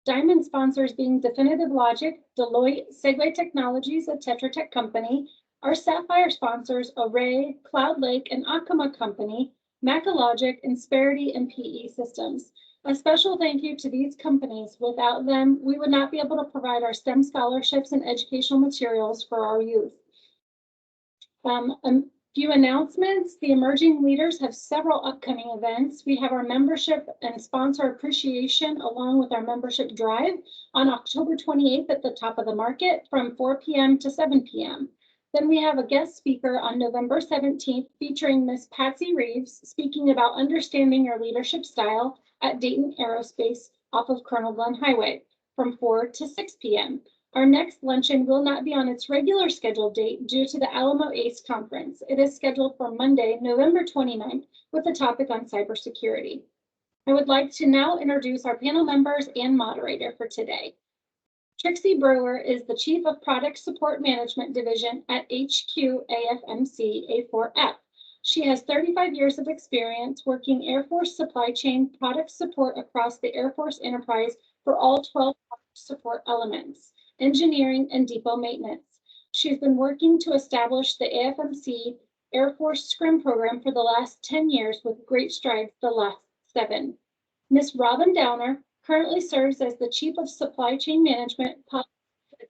Diamond sponsors being Definitive Logic, Deloitte, Segway Technologies, a Tetra Tech company. Our Sapphire sponsors Array, Cloud Lake, and Akama Company, Macalogic, Insperity, and PE Systems. A special thank you to these companies. Without them, we would not be able to provide our STEM scholarships and educational materials for our youth. A few announcements. The emerging leaders have several upcoming events. We have our membership and sponsor appreciation along with our membership drive on October 28th at the top of the market from 4 p.m. to 7 p.m. Then we have a guest speaker on November 17th featuring Miss Patsy Reeves speaking about understanding your leadership style at Dayton Aerospace off of Colonel Glenn Highway from 4 to 6 p.m. Our next luncheon will not be on its regular scheduled date due to the Alamo ACE conference. It is scheduled for Monday, November 29th with a topic on cybersecurity. I would like to now introduce our panel members and moderator for today. Trixie Brewer is the Chief of Product Support Management Division at HQ AFMC A4F. She has 35 years of experience working Air Force supply chain product support across the Air Force enterprise for all 12 support elements, engineering, and depot maintenance. She's been working to establish the AFMC Air Force Scrim program for the last 10 years with great strides the last 7. Ms. Robyn Downer currently serves as the Chief of Supply Chain Management, the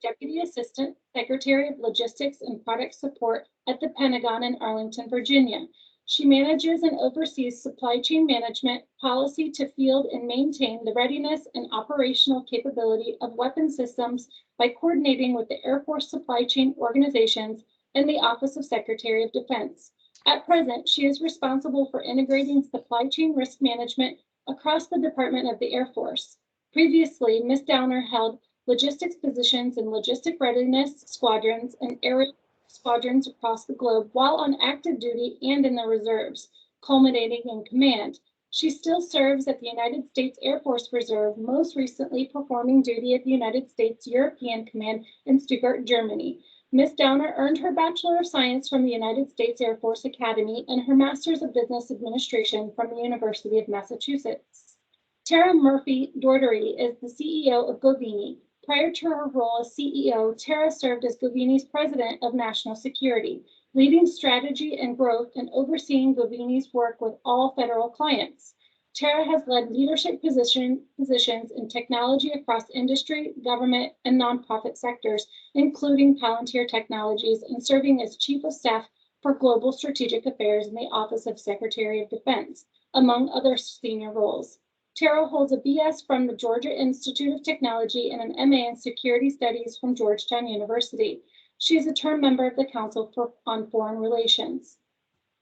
Deputy Assistant Secretary of Logistics and Product Support at the Pentagon in Arlington, Virginia. She manages and oversees supply chain management, policy to field and maintain the readiness and operational capability of weapon systems by coordinating with the Air Force supply chain organizations and the Office of Secretary of Defense. At present, she is responsible for integrating supply chain risk management across the Department of the Air Force. Previously, Ms. Downer held logistics positions in logistic readiness squadrons and aerial squadrons across the globe while on active duty and in the reserves, culminating in command. She still serves at the United States Air Force Reserve, most recently performing duty at the United States European Command in Stuttgart, Germany. Ms. Downer earned her Bachelor of Science from the United States Air Force Academy and her Master's of Business Administration from the University of Massachusetts. Tara Murphy Dougherty is the CEO of Govini. Prior to her role as CEO, Tara served as Govini's President of National Security, leading strategy and growth and overseeing Govini's work with all federal clients. Tara has led leadership positions in technology across industry, government, and nonprofit sectors, including Palantir Technologies, and serving as Chief of Staff for Global Strategic Affairs in the Office of Secretary of Defense, among other senior roles. Tara holds a BS from the Georgia Institute of Technology and an MA in Security Studies from Georgetown University. She is a term member of the Council on Foreign Relations.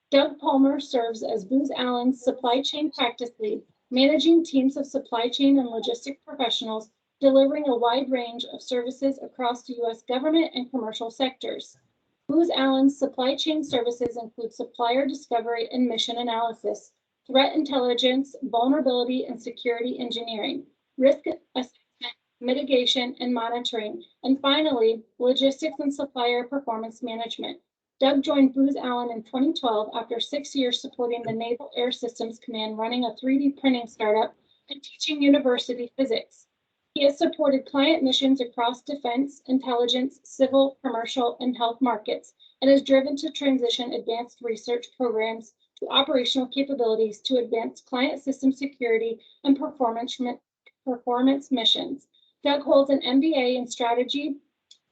Doug Palmer serves as Booz Allen's Supply Chain Practice Lead, managing teams of supply chain and logistic professionals, delivering a wide range of services across the U.S. government and commercial sectors. Booz Allen's supply chain services include supplier discovery and mission analysis, threat intelligence, vulnerability and security engineering, risk assessment, mitigation and monitoring, and finally, logistics and supplier performance management. Doug joined Booz Allen in 2012 after 6 years supporting the Naval Air Systems Command, running a 3D printing startup and teaching university physics. He has supported client missions across defense, intelligence, civil, commercial, and health markets, and is driven to transition advanced research programs to operational capabilities to advance client system security and performance missions. Doug holds an MBA in strategy,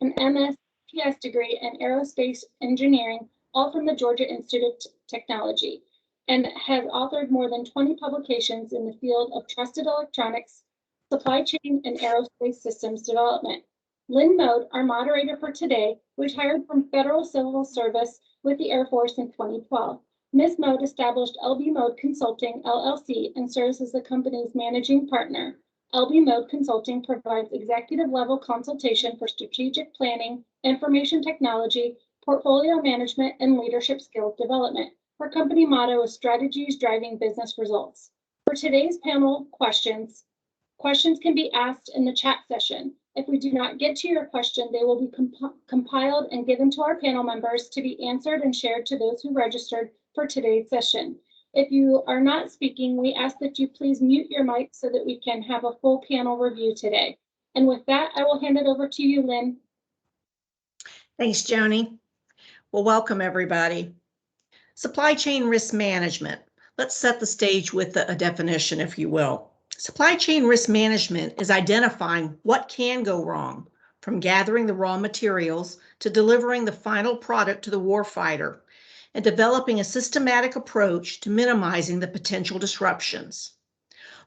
an MSPS degree in aerospace engineering, all from the Georgia Institute of Technology, and has authored more than 20 publications in the field of trusted electronics, supply chain, and aerospace systems development. Lynn Moad, our moderator for today, retired from federal civil service with the Air Force in 2012. Ms. Moad established LB Moad Consulting, LLC, and serves as the company's managing partner. LB Moad Consulting provides executive-level consultation for strategic planning, information technology, portfolio management, and leadership skill development. Her company motto is strategies driving business results. For today's panel questions can be asked in the chat session. If we do not get to your question, they will be compiled and given to our panel members to be answered and shared to those who registered for today's session. If you are not speaking, we ask that you please mute your mic so that we can have a full panel review today. And with that, I will hand it over to you, Lynn. Thanks, Joni. Well, welcome everybody. Supply chain risk management. Let's set the stage with a definition, if you will. Supply chain risk management is identifying what can go wrong, from gathering the raw materials to delivering the final product to the warfighter, and developing a systematic approach to minimizing the potential disruptions.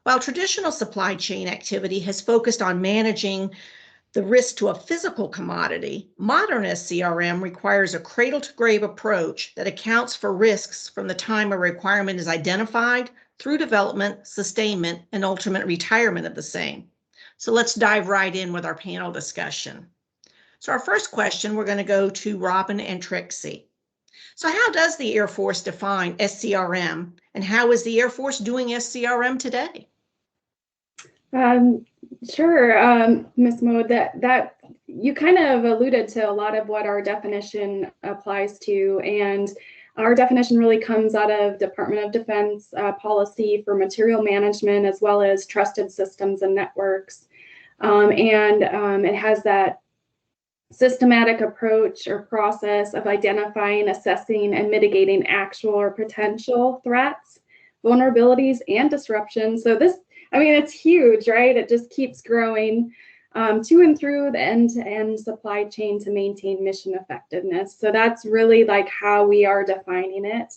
While traditional supply chain activity has focused on managing the risk to a physical commodity, modern SCRM requires a cradle-to-grave approach that accounts for risks from the time a requirement is identified through development, sustainment, and ultimate retirement of the same. So let's dive right in with our panel discussion. So our first question, we're going to go to Robyn and Trixie. So how does the Air Force define SCRM, and how is the Air Force doing SCRM today? Sure, Ms. Moad, that you kind of alluded to a lot of what our definition applies to, and our definition really comes out of Department of Defense policy for material management, as well as trusted systems and networks. It has that systematic approach or process of identifying, assessing, and mitigating actual or potential threats, vulnerabilities, and disruptions. So this, I mean, it's huge, right? It just keeps growing to and through the end-to-end supply chain to maintain mission effectiveness. So that's really like how we are defining it.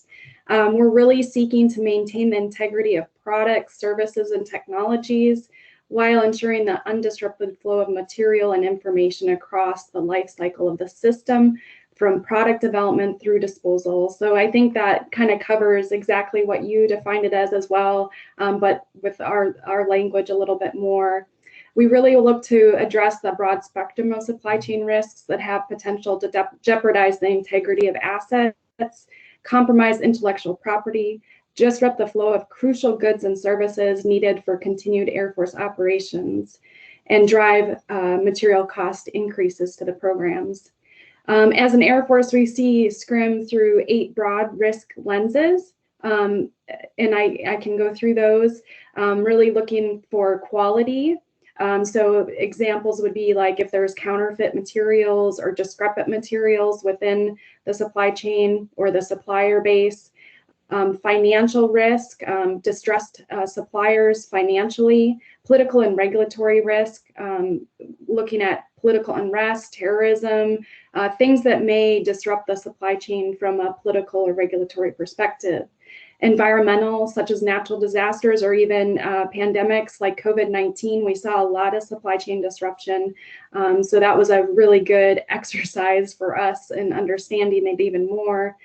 We're really seeking to maintain the integrity of products, services, and technologies while ensuring the undisrupted flow of material and information across the life cycle of the system, from product development through disposal. So I think that kind of covers exactly what you defined it as well, but with our language a little bit more. We really look to address the broad spectrum of supply chain risks that have potential to jeopardize the integrity of assets, compromise intellectual property, disrupt the flow of crucial goods and services needed for continued Air Force operations, and drive material cost increases to the programs. As an Air Force, we see Scrim through 8 broad risk lenses, and I can go through those, really looking for quality. So examples would be like if there's counterfeit materials or discrepant materials within the supply chain or the supplier base. Financial risk, distressed suppliers financially, political and regulatory risk, looking at political unrest, terrorism, things that may disrupt the supply chain from a political or regulatory perspective. Environmental, such as natural disasters or even pandemics like COVID-19, we saw a lot of supply chain disruption. So that was a really good exercise for us in understanding it even more.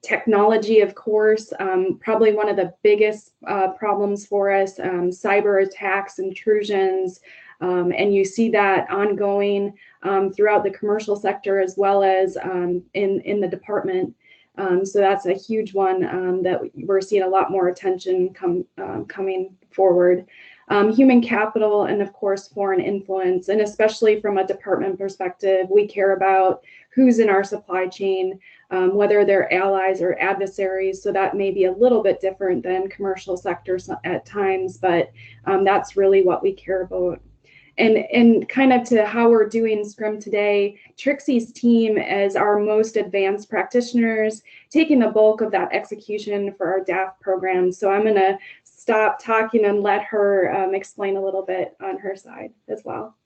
Technology, of course, probably one of the biggest problems for us, cyber attacks, intrusions, and you see that ongoing throughout the commercial sector as well as in the department. So that's a huge one that we're seeing a lot more attention coming forward. Human capital and of course foreign influence, and especially from a department perspective, we care about who's in our supply chain, whether they're allies or adversaries. So that may be a little bit different than commercial sectors at times, but that's really what we care about. And kind of to how we're doing Scrim today, Trixie's team is our most advanced practitioners, taking the bulk of that execution for our DAF program. So I'm going to stop talking and let her explain a little bit on her side as well.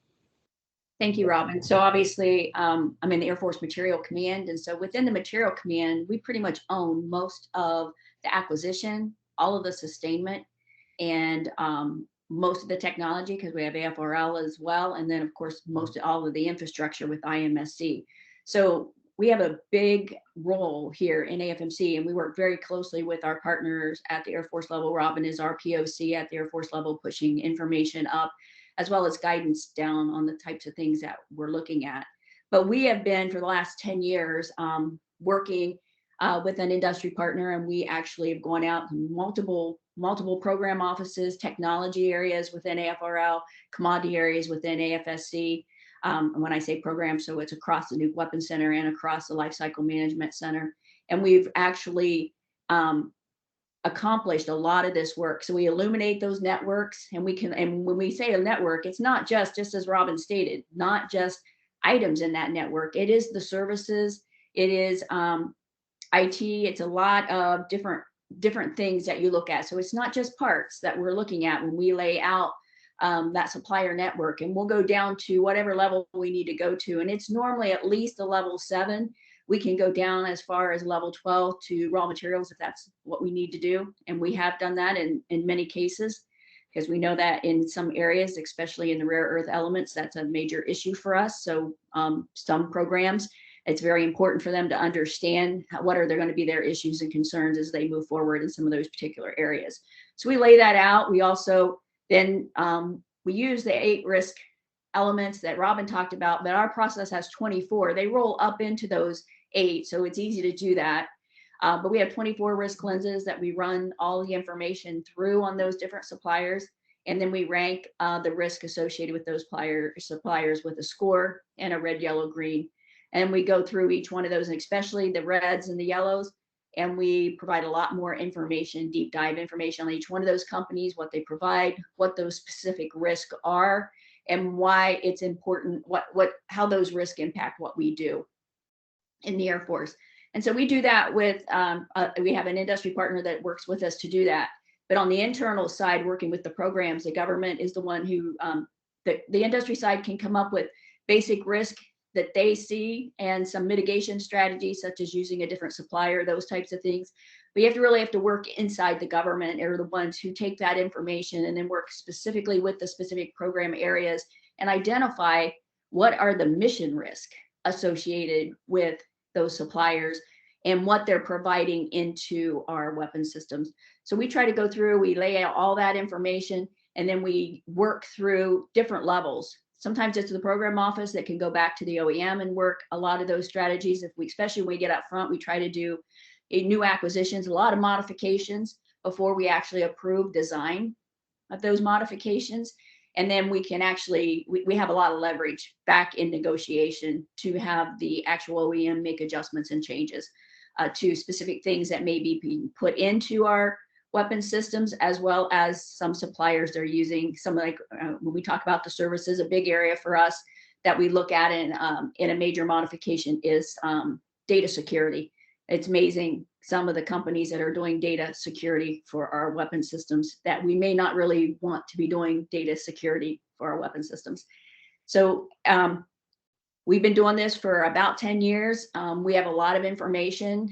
Thank you, Robyn. So obviously, I'm in the Air Force Material Command. And so within the Material Command, we pretty much own most of the acquisition, all of the sustainment, and most of the technology, because we have AFRL as well. And then, of course, all of the infrastructure with IMSC. So we have a big role here in AFMC, and we work very closely with our partners at the Air Force level. Robyn is our POC at the Air Force level, pushing information up, as well as guidance down on the types of things that we're looking at. But we have been, for the last 10 years, working with an industry partner, and we actually have gone out to multiple program offices, technology areas within AFRL, commodity areas within AFSC. And when I say program, so it's across the Nuke Weapons Center and across the Lifecycle Management Center. And we've actually accomplished a lot of this work. So we illuminate those networks, and when we say a network, it's not just as Robyn stated, not just items in that network. It is the services, it is IT, it's a lot of different things that you look at. So it's not just parts that we're looking at when we lay out that supplier network, and we'll go down to whatever level we need to go to. And it's normally at least a level 7. We can go down as far as level 12 to raw materials if that's what we need to do. And we have done that in many cases, because we know that in some areas, especially in the rare earth elements, that's a major issue for us. So some programs, it's very important for them to understand what are going to be their issues and concerns as they move forward in some of those particular areas. So we lay that out. We also then we use the 8 risk elements that Robyn talked about, but our process has 24. They roll up into those 8, so it's easy to do that. But we have 24 risk lenses that we run all the information through on those different suppliers, and then we rank the risk associated with those suppliers with a score and a red, yellow, green. And we go through each one of those, and especially the reds and the yellows, and we provide a lot more information, deep dive information on each one of those companies, what they provide, what those specific risks are, and why it's important, how those risks impact what we do in the Air Force. And so we do that with, we have an industry partner that works with us to do that. But on the internal side, working with the programs, the government is the one who, the industry side can come up with basic risk that they see and some mitigation strategies, such as using a different supplier, those types of things. But you really have to work inside the government, or the ones who take that information and then work specifically with the specific program areas and identify what are the mission risk associated with those suppliers and what they're providing into our weapon systems. So we try to go through, we lay out all that information, and then we work through different levels. Sometimes it's the program office that can go back to the OEM and work a lot of those strategies. Especially when we get up front, we try to do new acquisitions, a lot of modifications before we actually approve design of those modifications. And then we can actually, we have a lot of leverage back in negotiation to have the actual OEM make adjustments and changes to specific things that may be being put into our weapon systems, as well as some suppliers they're using. Some, like when we talk about the services, a big area for us that we look at in a major modification is data security. It's amazing some of the companies that are doing data security for our weapon systems that we may not really want to be doing data security for our weapon systems. So we've been doing this for about 10 years. We have a lot of information.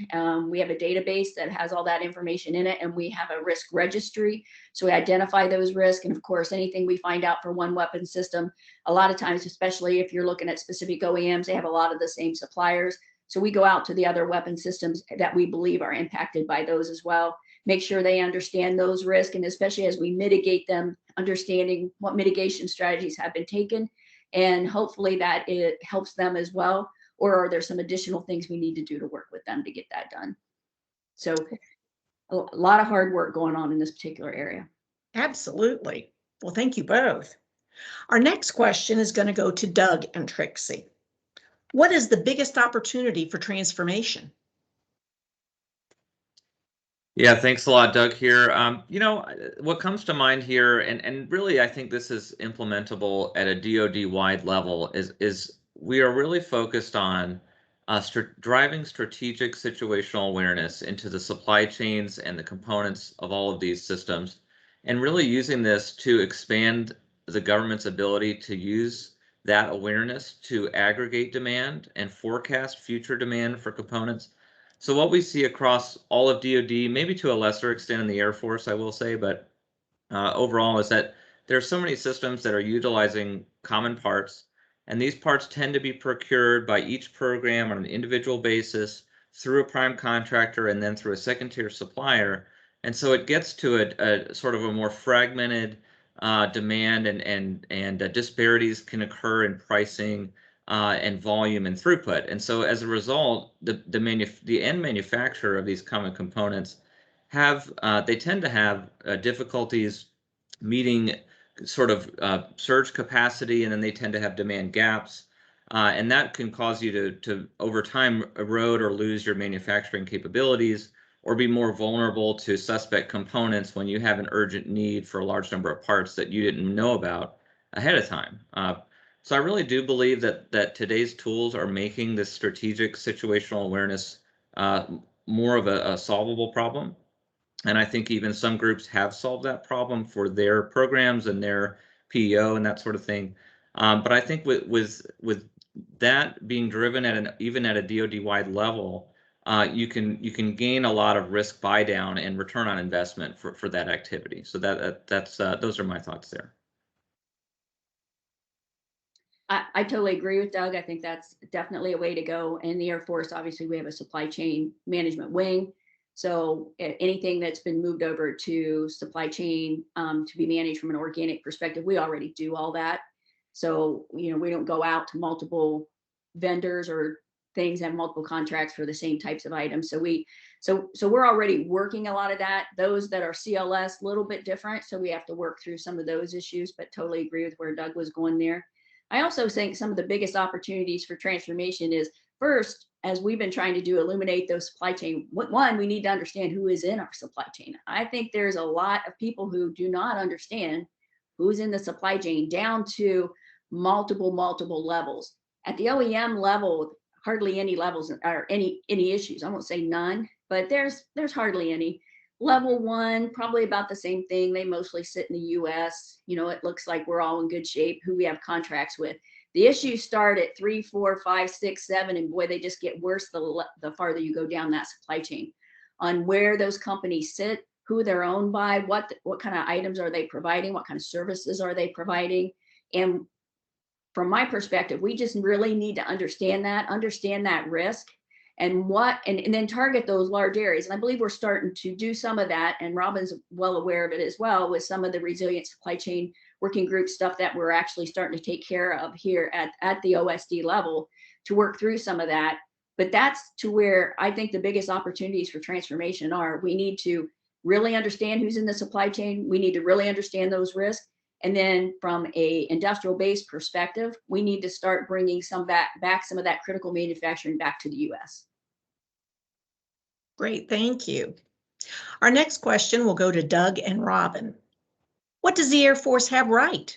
We have a database that has all that information in it, and we have a risk registry. So we identify those risks. And of course, anything we find out for one weapon system, a lot of times, especially if you're looking at specific OEMs, they have a lot of the same suppliers. So we go out to the other weapon systems that we believe are impacted by those as well, make sure they understand those risks, and especially as we mitigate them, understanding what mitigation strategies have been taken, and hopefully that it helps them as well, or are there some additional things we need to do to work with them to get that done? So a lot of hard work going on in this particular area. Absolutely. Well, thank you both. Our next question is going to go to Doug and Trixie. What is the biggest opportunity for transformation? Yeah, thanks a lot, Doug here. You know, what comes to mind here, and really I think this is implementable at a DoD-wide level, is we are really focused on driving strategic situational awareness into the supply chains and the components of all of these systems, and really using this to expand the government's ability to use that awareness to aggregate demand and forecast future demand for components. So what we see across all of DoD, maybe to a lesser extent in the Air Force, I will say, but overall is that there are so many systems that are utilizing common parts, and these parts tend to be procured by each program on an individual basis through a prime contractor and then through a second-tier supplier. And so it gets to a sort of a more fragmented demand, and disparities can occur in pricing and volume and throughput. And so as a result, the end manufacturer of these common components they tend to have difficulties meeting sort of surge capacity, and then they tend to have demand gaps. And that can cause you to over time erode or lose your manufacturing capabilities, or be more vulnerable to suspect components when you have an urgent need for a large number of parts that you didn't know about ahead of time. So I really do believe that today's tools are making this strategic situational awareness more of a solvable problem. And I think even some groups have solved that problem for their programs and their PEO and that sort of thing. But I think with that being driven at even at a DoD-wide level, you can gain a lot of risk buy down and return on investment for that activity. So that's those are my thoughts there. I totally agree with Doug. I think that's definitely a way to go. In the Air Force, obviously, we have a supply chain management wing. So anything that's been moved over to supply chain to be managed from an organic perspective, we already do all that. So, we don't go out to multiple vendors or things, have multiple contracts for the same types of items. So we're already working a lot of that. Those that are CLS, a little bit different. So we have to work through some of those issues, but totally agree with where Doug was going there. I also think some of the biggest opportunities for transformation is, first, as we've been trying to do, illuminate those supply chain. One, we need to understand who is in our supply chain. I think there's a lot of people who do not understand who's in the supply chain, down to multiple levels. At the OEM level, hardly any levels or any issues. I won't say none, but there's hardly any. Level 1, probably about the same thing. They mostly sit in the US. It looks like we're all in good shape, who we have contracts with. The issues start at 3, 4, 5, 6, 7, and boy, they just get worse the farther you go down that supply chain. On where those companies sit, who they're owned by, what kind of items are they providing, what kind of services are they providing. And from my perspective, we just really need to understand that risk, and then target those large areas. And I believe we're starting to do some of that, and Robyn's well aware of it as well, with some of the resilient supply chain working group stuff that we're actually starting to take care of here at the OSD level to work through some of that. But that's to where I think the biggest opportunities for transformation are. We need to really understand who's in the supply chain. We need to really understand those risks. And then from a industrial base perspective, we need to start bringing back some of that critical manufacturing back to the US. Great, thank you. Our next question will go to Doug and Robyn. What does the Air Force have right?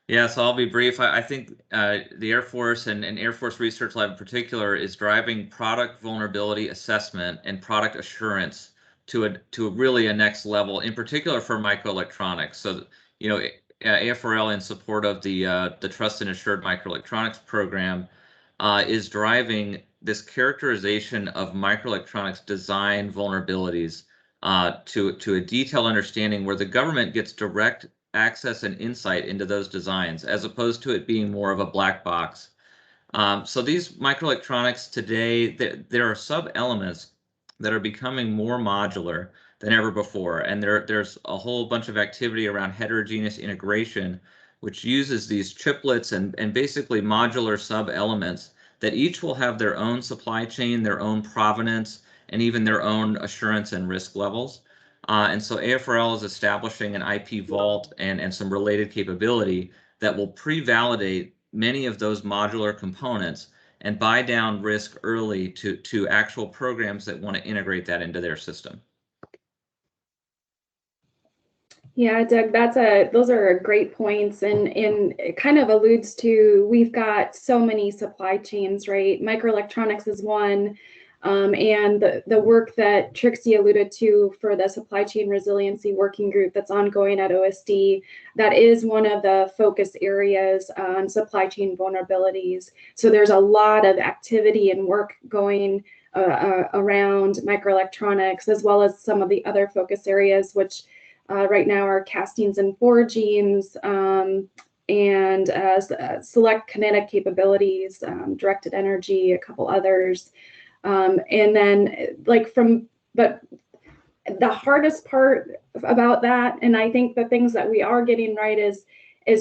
Yeah, so I'll be brief. I think the Air Force and Air Force Research Lab in particular is driving product vulnerability assessment and product assurance to really a next level, in particular for microelectronics. So, AFRL, in support of the Trust and Assured Microelectronics program, is driving this characterization of microelectronics design vulnerabilities to a detailed understanding where the government gets direct access and insight into those designs, as opposed to it being more of a black box. So these microelectronics today, there are sub-elements that are becoming more modular than ever before. And there's a whole bunch of activity around heterogeneous integration, which uses these chiplets and basically modular sub-elements that each will have their own supply chain, their own provenance, and even their own assurance and risk levels. And so AFRL is establishing an IP vault and some related capability that will pre-validate many of those modular components and buy down risk early to actual programs that want to integrate that into their system. Yeah, Doug, those are great points, and it kind of alludes to, we've got so many supply chains, right? Microelectronics is one, and the work that Trixie alluded to for the supply chain resiliency working group that's ongoing at OSD, that is one of the focus areas on supply chain vulnerabilities. So there's a lot of activity and work going around microelectronics, as well as some of the other focus areas, which right now are castings and forgings, and select kinetic capabilities, directed energy, a couple others. And then but the hardest part about that, and I think the things that we are getting right is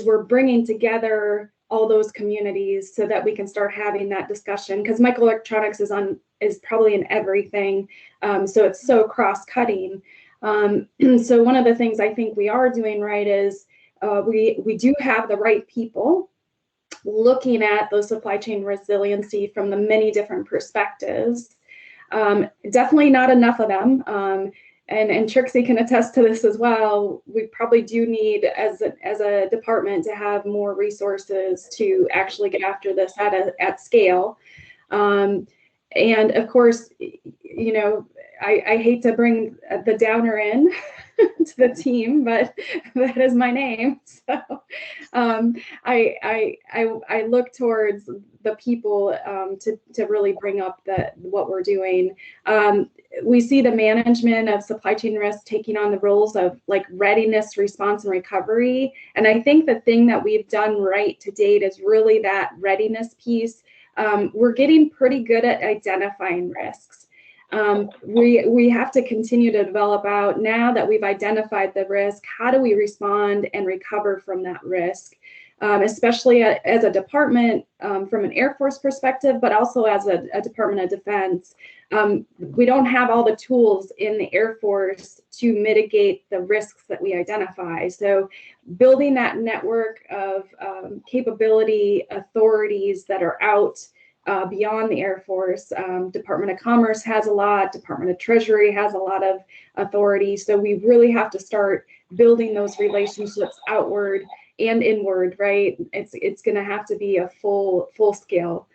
we're bringing together all those communities so that we can start having that discussion, because microelectronics is probably in everything. So it's so cross-cutting. So one of the things I think we are doing right is we do have the right people looking at those supply chain resiliency from the many different perspectives. Definitely not enough of them. And Trixie can attest to this as well. We probably do need, as a department, to have more resources to actually get after this at scale. And of course, you know, I hate to bring the downer in to the team, but that is my name. So I look towards the people to really bring up what we're doing. We see the management of supply chain risk taking on the roles of like readiness, response, and recovery. And I think the thing that we've done right to date is really that readiness piece. We're getting pretty good at identifying risks. We have to continue to develop out, now that we've identified the risk, how do we respond and recover from that risk, especially as a department from an Air Force perspective, but also as a Department of Defense. We don't have all the tools in the Air Force to mitigate the risks that we identify. So building that network of capability authorities that are out beyond the Air Force. Department of Commerce has a lot, Department of Treasury has a lot of authority. So we really have to start building those relationships outward and inward, right? It's going to have to be a full scale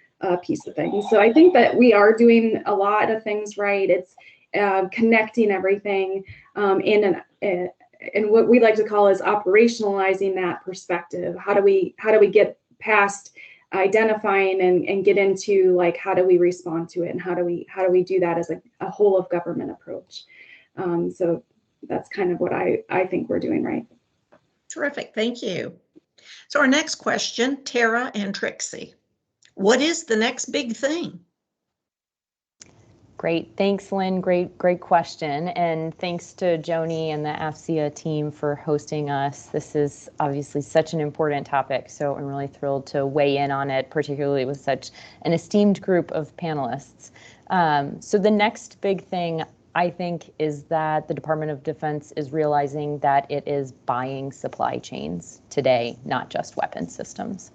piece of things. So I think that we are doing a lot of things right. It's connecting everything in what we like to call is operationalizing that perspective. How do we get past identifying and get into like, how do we respond to it, and how do we do that as a whole of government approach? So that's kind of what I think we're doing right. Terrific, thank you. So our next question, Tara and Trixie. What is the next big thing? Great, thanks, Lynn. Great question. And thanks to Joni and the AFCEA team for hosting us. This is obviously such an important topic, so I'm really thrilled to weigh in on it, particularly with such an esteemed group of panelists. So the next big thing, I think, is that the Department of Defense is realizing that it is buying supply chains today, not just weapon systems.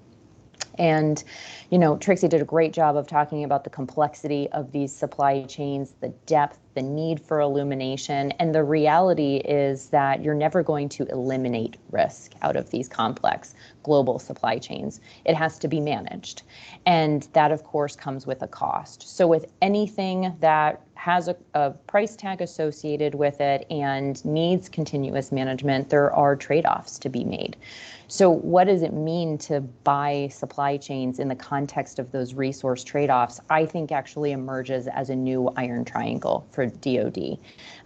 And, you know, Trixie did a great job of talking about the complexity of these supply chains, the depth, the need for illumination. And the reality is that you're never going to eliminate risk out of these complex global supply chains. It has to be managed. And that, of course, comes with a cost. So with anything that has a price tag associated with it and needs continuous management, there are trade-offs to be made. So what does it mean to buy supply chains in the context of those resource trade-offs? I think actually emerges as a new iron triangle for DoD,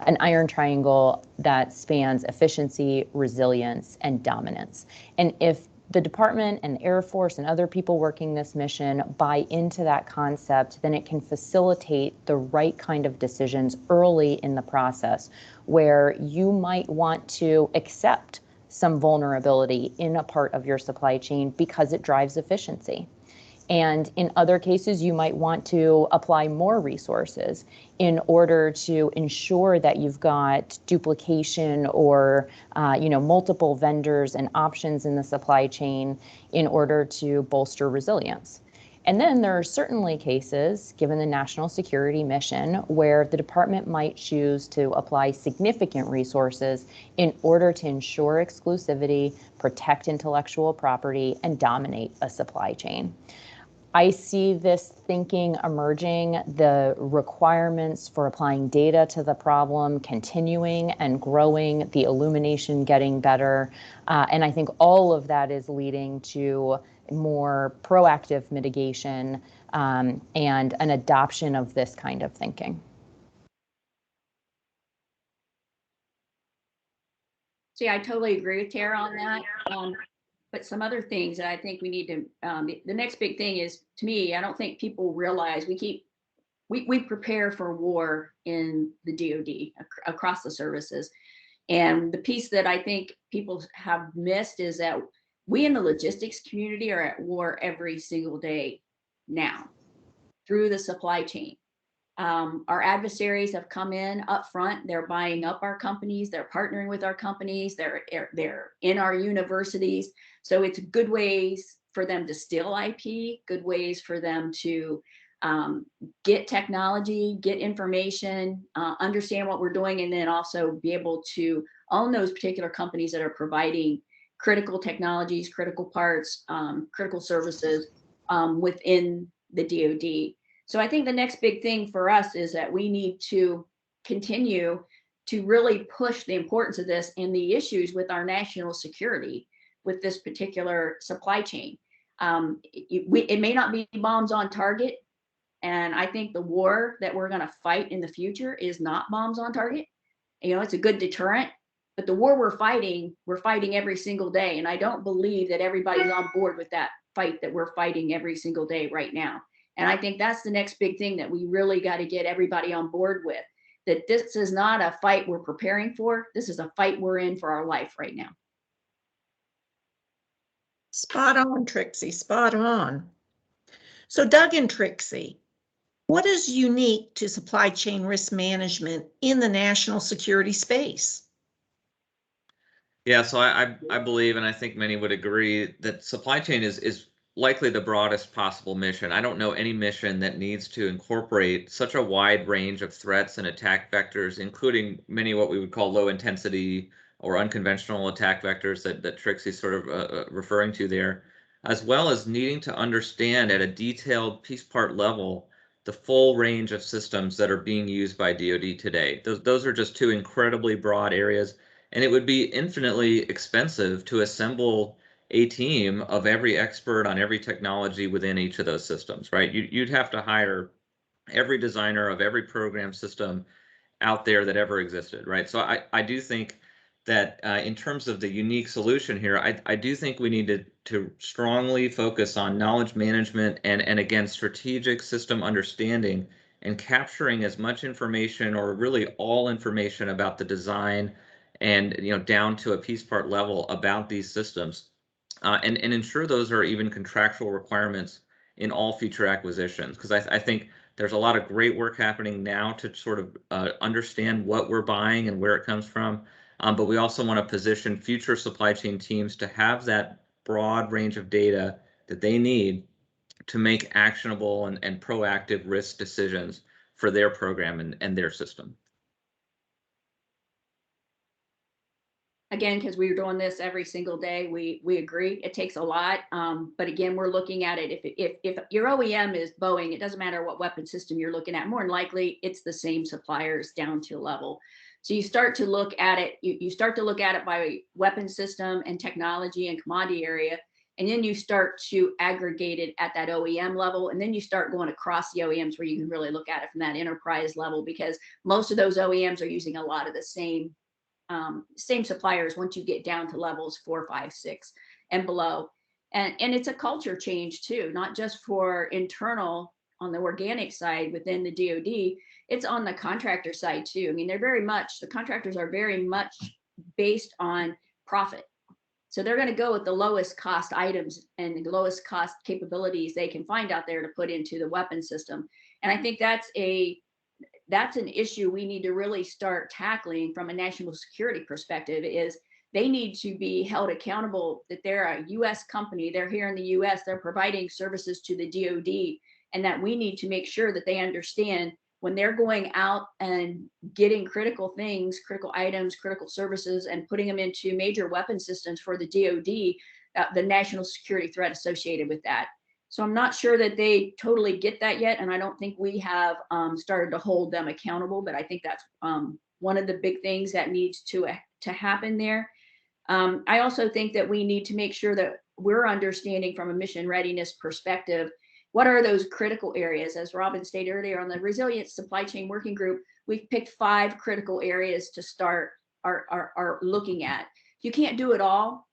an iron triangle that spans efficiency, resilience, and dominance. And if the department and Air Force and other people working this mission buy into that concept, then it can facilitate the right kind of decisions early in the process, where you might want to accept some vulnerability in a part of your supply chain because it drives efficiency. And in other cases, you might want to apply more resources in order to ensure that you've got duplication or multiple vendors and options in the supply chain in order to bolster resilience. And then there are certainly cases, given the national security mission, where the department might choose to apply significant resources in order to ensure exclusivity, protect intellectual property, and dominate a supply chain. I see this thinking emerging, the requirements for applying data to the problem continuing and growing, the illumination getting better. And I think all of that is leading to more proactive mitigation and an adoption of this kind of thinking. See, I totally agree with Tara on that. But some other things that I think we need to, the next big thing is, to me, I don't think people realize we prepare for war in the DoD across the services. And the piece that I think people have missed is that we in the logistics community are at war every single day now through the supply chain. Our adversaries have come in up front. They're buying up our companies. They're partnering with our companies. They're in our universities. So it's good ways for them to steal IP, good ways for them to get technology, get information, understand what we're doing, and then also be able to own those particular companies that are providing critical technologies, critical parts, critical services within the DoD. So I think the next big thing for us is that we need to continue to really push the importance of this and the issues with our national security with this particular supply chain. It may not be bombs on target. And I think the war that we're going to fight in the future is not bombs on target. You know, it's a good deterrent, but the war we're fighting every single day. And I don't believe that everybody's on board with that fight that we're fighting every single day right now. And I think that's the next big thing that we really got to get everybody on board with, that this is not a fight we're preparing for. This is a fight we're in for our life right now. Spot on, Trixie, spot on. So Doug and Trixie, what is unique to supply chain risk management in the national security space? Yeah, so I believe, and I think many would agree, that supply chain is likely the broadest possible mission. I don't know any mission that needs to incorporate such a wide range of threats and attack vectors, including many what we would call low intensity or unconventional attack vectors that Trixie's sort of referring to there, as well as needing to understand at a detailed piece part level the full range of systems that are being used by DoD today. Those are just two incredibly broad areas, and it would be infinitely expensive to assemble a team of every expert on every technology within each of those systems, right? You'd have to hire every designer of every program system out there that ever existed, right? So I do think that in terms of the unique solution here, I do think we need to strongly focus on knowledge management and again, strategic system understanding and capturing as much information or really all information about the design and down to a piece part level about these systems and ensure those are even contractual requirements in all future acquisitions. Because I think there's a lot of great work happening now to sort of understand what we're buying and where it comes from. But we also want to position future supply chain teams to have that broad range of data that they need to make actionable and proactive risk decisions for their program and their system. Again, because we're doing this every single day, we agree it takes a lot. But again, we're looking at it. If your OEM is Boeing, it doesn't matter what weapon system you're looking at. More than likely, it's the same suppliers down to a level. So you start to look at it. You start to look at it by weapon system and technology and commodity area, and then you start to aggregate it at that OEM level, and then you start going across the OEMs where you can really look at it from that enterprise level, because most of those OEMs are using a lot of the same suppliers once you get down to levels 4, 5, 6 and below. And it's a culture change too, not just for internal on the organic side within the DoD, it's on the contractor side too. I mean, the contractors are very much based on profit. So they're going to go with the lowest cost items and the lowest cost capabilities they can find out there to put into the weapon system. And I think that's an issue we need to really start tackling from a national security perspective. Is they need to be held accountable that they're a U.S. company, they're here in the U.S., they're providing services to the DoD, and that we need to make sure that they understand when they're going out and getting critical things, critical items, critical services, and putting them into major weapon systems for the DoD, the national security threat associated with that. So I'm not sure that they totally get that yet, and I don't think we have started to hold them accountable, but I think that's one of the big things that needs to happen there. I also think that we need to make sure that we're understanding from a mission readiness perspective, what are those critical areas? As Robyn stated earlier, on the Resilient Supply Chain Working Group, we've picked 5 critical areas to start our looking at. You can't do it all,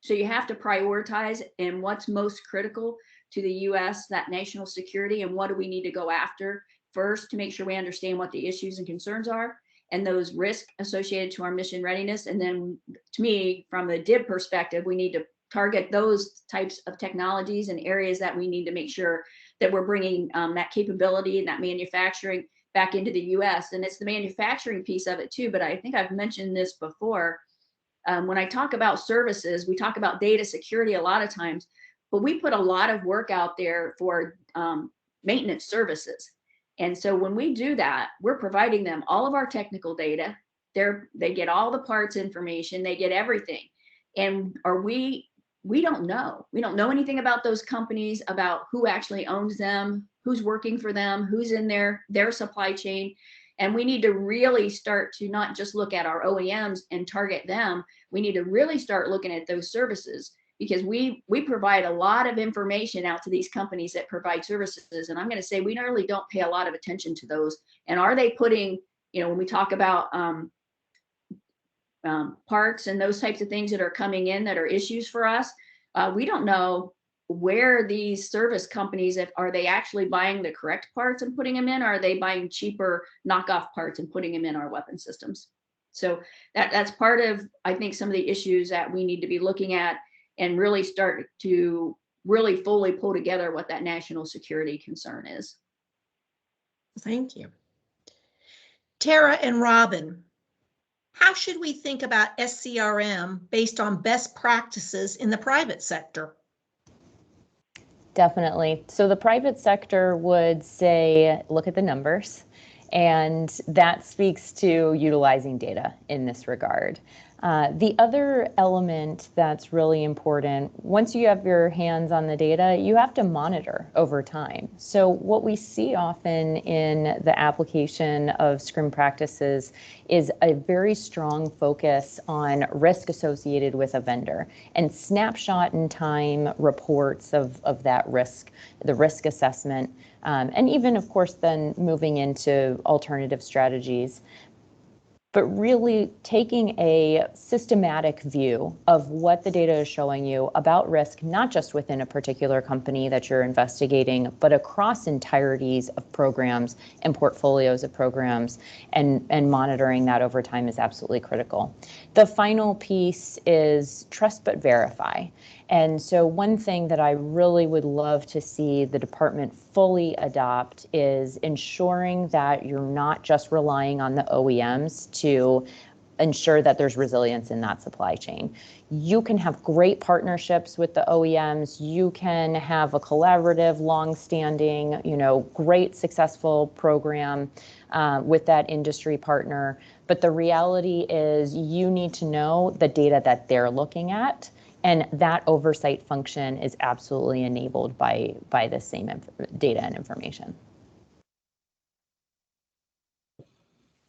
so you have to prioritize and what's most critical to the U.S., that national security, and what do we need to go after first to make sure we understand what the issues and concerns are and those risks associated to our mission readiness. And then to me, from the DIB perspective, we need to target those types of technologies and areas that we need to make sure that we're bringing that capability and that manufacturing back into the U.S. And it's the manufacturing piece of it too, but I think I've mentioned this before. When I talk about services, we talk about data security a lot of times, but we put a lot of work out there for maintenance services. And so when we do that, we're providing them all of our technical data. They get all the parts information, they get everything. And we don't know. We don't know anything about those companies, about who actually owns them, who's working for them, who's in their supply chain. And we need to really start to not just look at our OEMs and target them. We need to really start looking at those services, because we provide a lot of information out to these companies that provide services. And I'm going to say we really don't pay a lot of attention to those. And are they putting, when we talk about parts and those types of things that are coming in that are issues for us, we don't know where these service companies, are they actually buying the correct parts and putting them in? Or are they buying cheaper knockoff parts and putting them in our weapon systems? So that's part of, I think, some of the issues that we need to be looking at and really start to really fully pull together what that national security concern is. Thank you. Tara and Robyn, how should we think about SCRM based on best practices in the private sector? Definitely. So the private sector would say, look at the numbers, and that speaks to utilizing data in this regard. The other element that's really important, once you have your hands on the data, you have to monitor over time. So what we see often in the application of Scrim practices is a very strong focus on risk associated with a vendor and snapshot in time reports of that risk, the risk assessment, and even, of course, then moving into alternative strategies. But really taking a systematic view of what the data is showing you about risk, not just within a particular company that you're investigating, but across entireties of programs and portfolios of programs, and monitoring that over time is absolutely critical. The final piece is trust but verify. And so one thing that I really would love to see the department fully adopt is ensuring that you're not just relying on the OEMs to ensure that there's resilience in that supply chain. You can have great partnerships with the OEMs. You can have a collaborative, long-standing, great successful program with that industry partner. But the reality is you need to know the data that they're looking at. And that oversight function is absolutely enabled by the same data and information.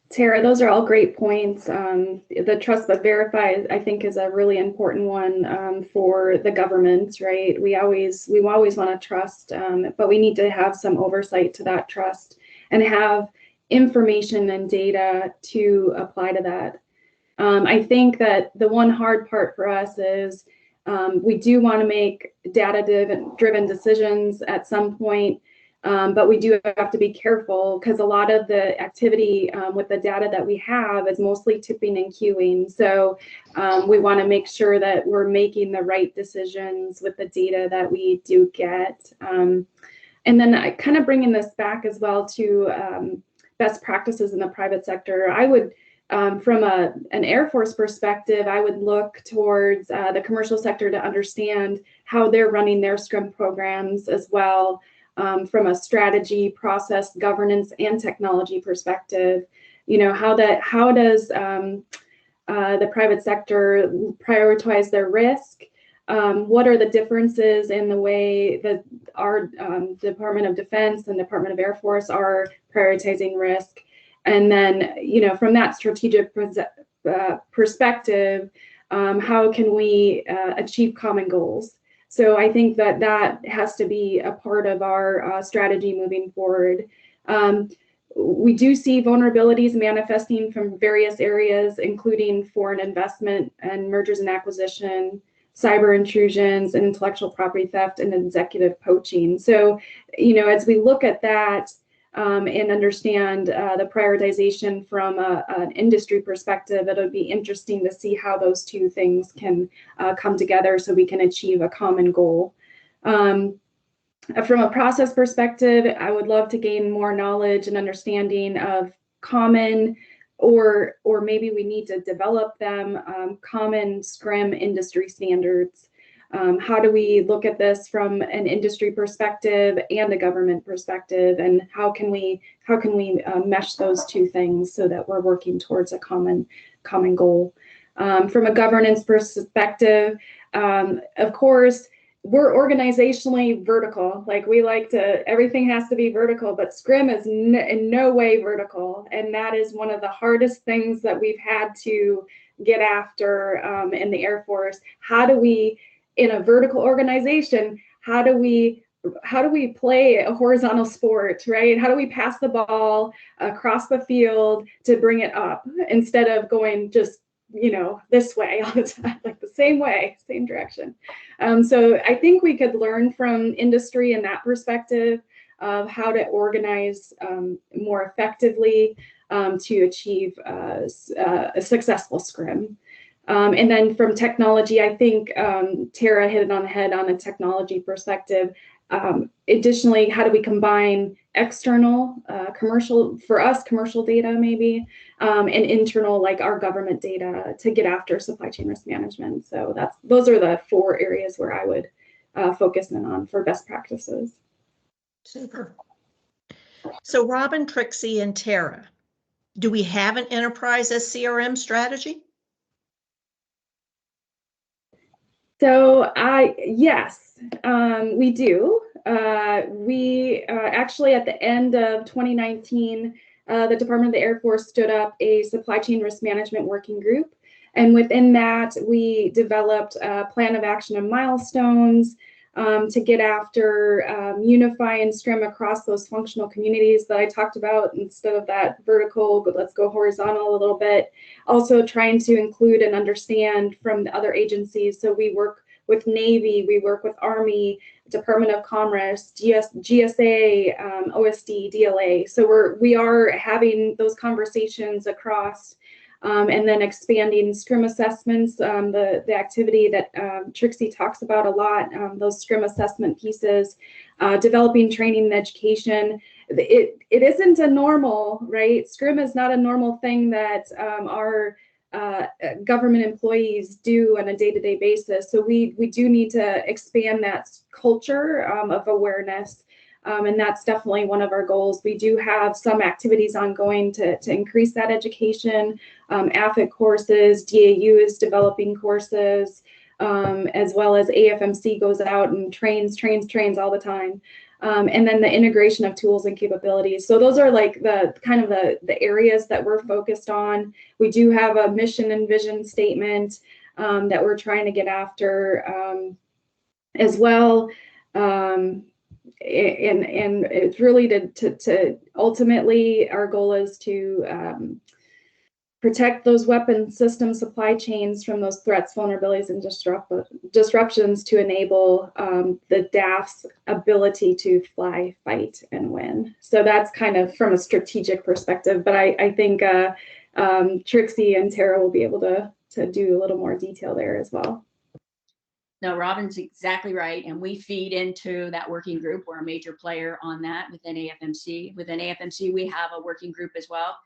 Tara, those are all great points. The trust but verify, I think, is a really important one for the government, right? We always want to trust, but we need to have some oversight to that trust and have information and data to apply to that. I think that the one hard part for us is we do want to make data-driven decisions at some point, but we do have to be careful because a lot of the activity with the data that we have is mostly tipping and queuing. So we want to make sure that we're making the right decisions with the data that we do get. And then I kind of bringing this back as well to best practices in the private sector. I would from an Air Force perspective, I would look towards the commercial sector to understand how they're running their Scrim programs as well, from a strategy, process, governance, and technology perspective. How does the private sector prioritize their risk? What are the differences in the way that our Department of Defense and Department of Air Force are prioritizing risk? And then, from that strategic perspective, how can we achieve common goals? So I think that has to be a part of our strategy moving forward. We do see vulnerabilities manifesting from various areas, including foreign investment and mergers and acquisition, cyber intrusions, and intellectual property theft, and executive poaching. So, as we look at that, and understand the prioritization from an industry perspective, it'll be interesting to see how those two things can come together so we can achieve a common goal. From a process perspective, I would love to gain more knowledge and understanding of common, or maybe we need to develop them, common Scrim industry standards. How do we look at this from an industry perspective and a government perspective, and how can we mesh those two things so that we're working towards a common goal? From a governance perspective, of course, we're organizationally vertical. Like, we like to, everything has to be vertical, but Scrim is in no way vertical. And that is one of the hardest things that we've had to get after in the Air Force. How do we, in a vertical organization, how do we play a horizontal sport, right? How do we pass the ball across the field to bring it up instead of going just, this way all the time, like the same way, same direction. So I think we could learn from industry in that perspective of how to organize more effectively to achieve a successful Scrim. And then from technology, I think Tara hit it on the head on a technology perspective. Additionally, how do we combine external commercial data maybe, and internal, like our government data, to get after supply chain risk management? So those are the 4 areas where I would focus in on for best practices. Super. So Robyn, Trixie, and Tara, do we have an enterprise SCRM strategy? So yes, we do. We actually, at the end of 2019, the Department of the Air Force stood up a supply chain risk management working group. And within that, we developed a plan of action and milestones to get after unifying Scrim across those functional communities that I talked about, instead of that vertical, but let's go horizontal a little bit. Also trying to include and understand from the other agencies. So we work with Navy, we work with Army, Department of Commerce, GSA, OSD, DLA. So we are having those conversations across, and then expanding Scrim assessments, the activity that Trixie talks about a lot, those Scrim assessment pieces, developing training and education. It isn't a normal, right? Scrim is not a normal thing that our government employees do on a day-to-day basis. So we do need to expand that culture of awareness. And that's definitely one of our goals. We do have some activities ongoing to increase that education, AFIC courses, DAU is developing courses, as well as AFMC goes out and trains all the time. And then the integration of tools and capabilities. So those are like the kind of the areas that we're focused on. We do have a mission and vision statement that we're trying to get after as well. And it's really to ultimately, our goal is to protect those weapon system supply chains from those threats, vulnerabilities, and disruptions to enable the DAF's ability to fly, fight, and win. So that's kind of from a strategic perspective, but I think Trixie and Tara will be able to do a little more detail there as well. No, Robyn's exactly right. And we feed into that working group. We're a major player on that within AFMC. Within AFMC, we have a working group as well.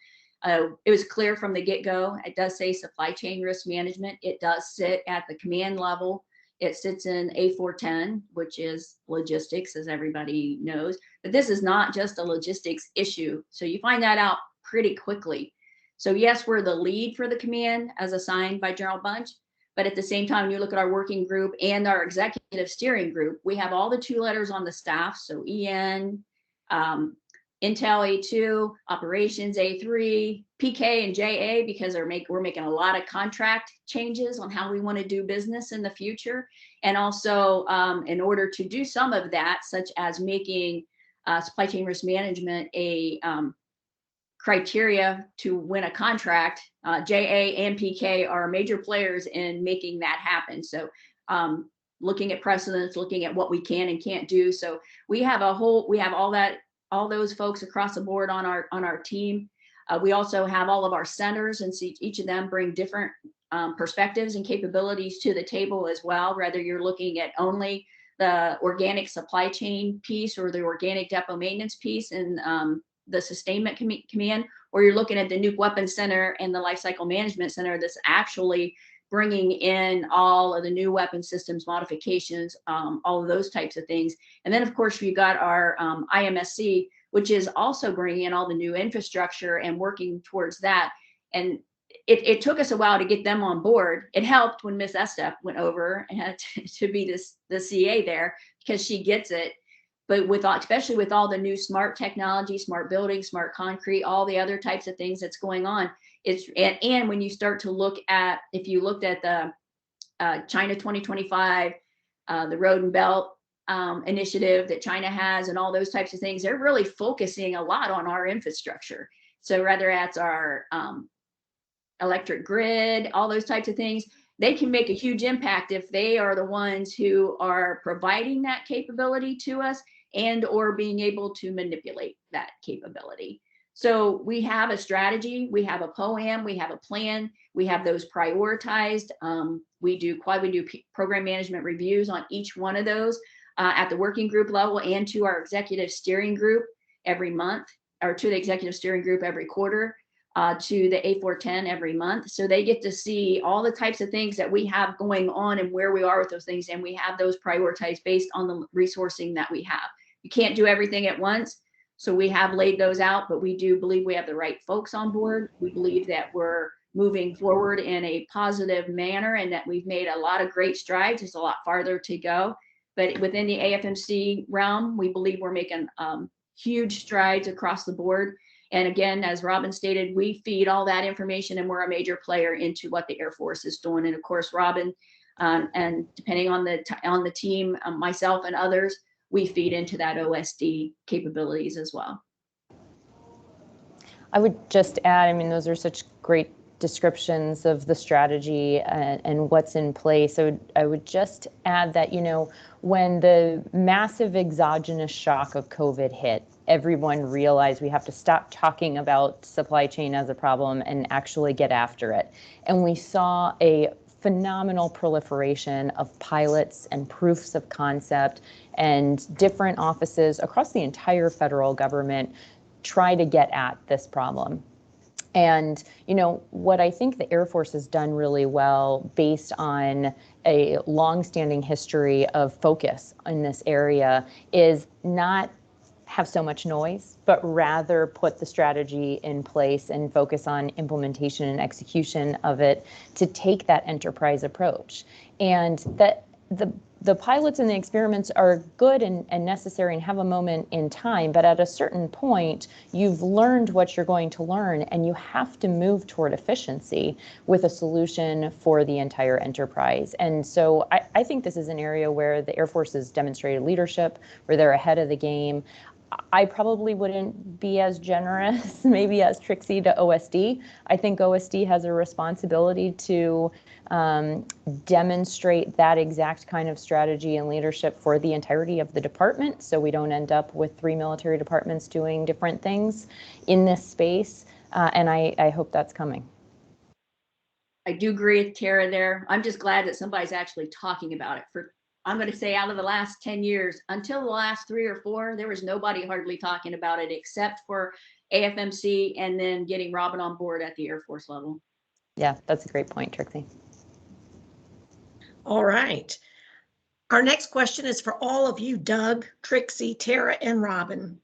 It was clear from the get-go. It does say supply chain risk management. It does sit at the command level. It sits in A410, which is logistics, as everybody knows. But this is not just a logistics issue. So you find that out pretty quickly. So yes, we're the lead for the command as assigned by General Bunch. But at the same time, you look at our working group and our executive steering group, we have all the 2 letters on the staff. So EN, Intel A2, Operations A3, PK and JA, because we're making a lot of contract changes on how we want to do business in the future. And also in order to do some of that, such as making supply chain risk management a criteria to win a contract, JA and PK are major players in making that happen. So looking at precedents, looking at what we can and can't do. So we have all those folks across the board on our team. We also have all of our centers, and so each of them bring different perspectives and capabilities to the table as well, whether you're looking at only the organic supply chain piece or the organic depot maintenance piece and the sustainment command, or you're looking at the nuke weapons center and the life cycle management center that's actually bringing in all of the new weapon systems modifications, all of those types of things. And then, of course, we got our IMSC, which is also bringing in all the new infrastructure and working towards that. And it took us a while to get them on board. It helped when Miss Estep went over and had to be the CA there, because she gets it. But especially with all the new smart technology, smart buildings, smart concrete, all the other types of things that's going on, and when you start to look at, if you looked at the China 2025, the Road and Belt initiative that China has, and all those types of things, they're really focusing a lot on our infrastructure. So whether that's our electric grid, all those types of things, they can make a huge impact if they are the ones who are providing that capability to us and or being able to manipulate that capability. So we have a strategy, we have a POAM, we have a plan, we have those prioritized. We do program management reviews on each one of those at the working group level and to our executive steering group every month, or to the executive steering group every quarter. To the A410 every month. So they get to see all the types of things that we have going on and where we are with those things. And we have those prioritized based on the resourcing that we have. You can't do everything at once. So we have laid those out, but we do believe we have the right folks on board. We believe that we're moving forward in a positive manner and that we've made a lot of great strides. There's a lot farther to go. But within the AFMC realm, we believe we're making huge strides across the board. And again, as Robyn stated, we feed all that information and we're a major player into what the Air Force is doing. And of course, Robyn, and depending on the team, myself and others, we feed into that OSD capabilities as well. I would just add, I mean, those are such great descriptions of the strategy and what's in place. So I would just add that, you know, when the massive exogenous shock of COVID hit, everyone realized we have to stop talking about supply chain as a problem and actually get after it. And we saw a phenomenal proliferation of pilots and proofs of concept, and different offices across the entire federal government try to get at this problem. And, you know, what I think the Air Force has done really well, based on a longstanding history of focus in this area, is not have so much noise, but rather put the strategy in place and focus on implementation and execution of it to take that enterprise approach. And that the pilots and the experiments are good and necessary and have a moment in time, but at a certain point, you've learned what you're going to learn, and you have to move toward efficiency with a solution for the entire enterprise. And so I think this is an area where the Air Force has demonstrated leadership, where they're ahead of the game. I probably wouldn't be as generous maybe as Trixie to OSD. I think OSD has a responsibility to demonstrate that exact kind of strategy and leadership for the entirety of the department, so we don't end up with 3 military departments doing different things in this space. And I hope that's coming. I do agree with Tara there. I'm just glad that somebody's actually talking about it. I'm going to say out of the last 10 years, until the last 3 or 4, there was nobody hardly talking about it except for AFMC and then getting Robyn on board at the Air Force level. Yeah, that's a great point, Trixie. All right. Our next question is for all of you, Doug, Trixie, Tara, and Robyn.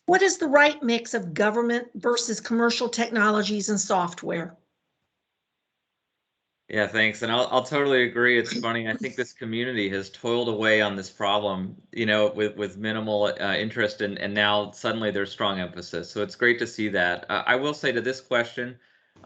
What is the right mix of government versus commercial technologies and software? Yeah, thanks. And I'll totally agree. It's funny. I think this community has toiled away on this problem, you know, with minimal interest, and now suddenly there's strong emphasis. So it's great to see that. I will say to this question,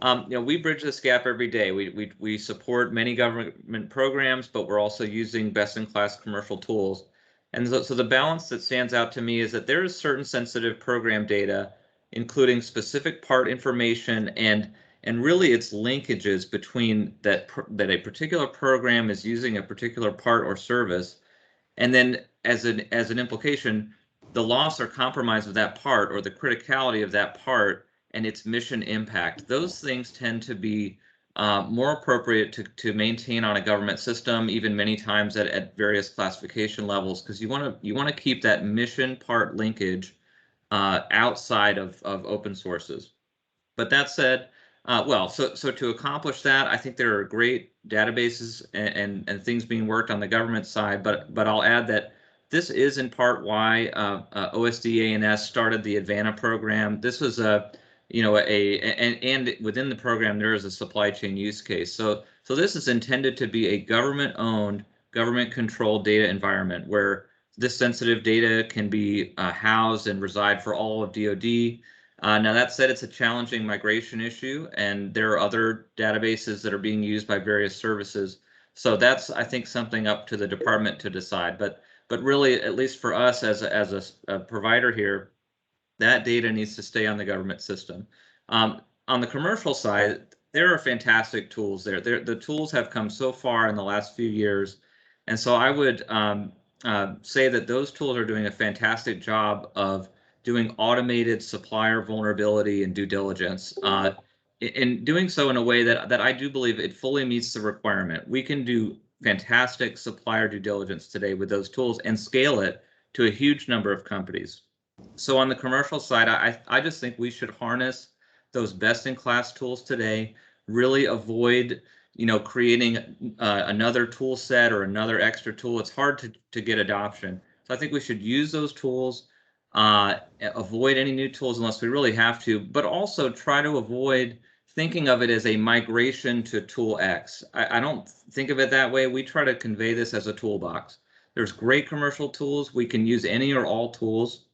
you know, we bridge this gap every day. We support many government programs, but we're also using best-in-class commercial tools. And so the balance that stands out to me is that there is certain sensitive program data, including specific part information and really its linkages between that a particular program is using a particular part or service, and then as an implication, the loss or compromise of that part or the criticality of that part and its mission impact. Those things tend to be more appropriate to maintain on a government system, even many times at various classification levels, because you want to keep that mission part linkage outside of open sources. But that said, so to accomplish that, I think there are great databases and things being worked on the government side, but I'll add that this is in part why OSD A&S started the Advana program. This was and within the program there is a supply chain use case. So this is intended to be a government-owned, government-controlled data environment where this sensitive data can be housed and reside for all of DoD. Now that said, it's a challenging migration issue, and there are other databases that are being used by various services. So that's, I think, something up to the department to decide. But really, at least for us as a provider here, that data needs to stay on the government system. On the commercial side, there are fantastic tools there. The tools have come so far in the last few years, and so I would say that those tools are doing a fantastic job of doing automated supplier vulnerability and due diligence, in doing so in a way that I do believe it fully meets the requirement. We can do fantastic supplier due diligence today with those tools and scale it to a huge number of companies. So on the commercial side, I just think we should harness those best-in-class tools today, really avoid creating another tool set or another extra tool. It's hard to get adoption. So I think we should use those tools, avoid any new tools unless we really have to, but also try to avoid thinking of it as a migration to tool X. I don't think of it that way. We try to convey this as a toolbox. There's great commercial tools. We can use any or all tools